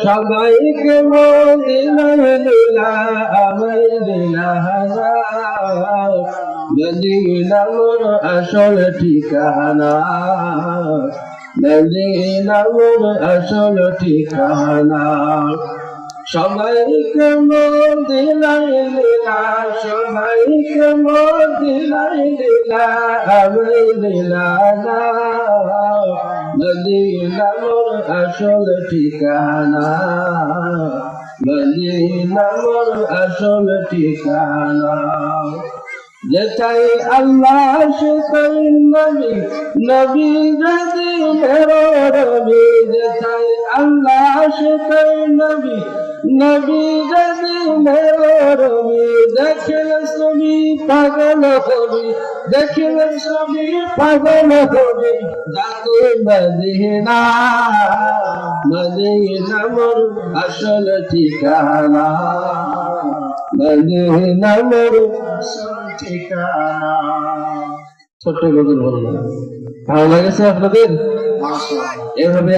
সবাইকে মদিনায় নিলাম মদিনা মোর আসল ঠিকানা মদিনা মোর আসল ঠিকানা সবাইকে মদিনায় নিলাম সবাইকে মদিনায় নিলাম মদিনা মোর আসল ঠিকানা মদিনা মোর আসল ঠিকানা যেটাই আল্লাহ সেটাই নবী নবী যদি মেরো রবি যেটাই আল্লাহ সেটাই নবী নবী যদি মেরো রবি দেখলে ছবি পাগল হবি দেখলে ছবি পাগল হবি যাতে মদিনা মদিনা মোর আসল ঠিকানা মদিনা মোর আসল ঠিকানা। ছোট্ট গজল বললাম, ভালো লাগেছে আপনাদের? এভাবে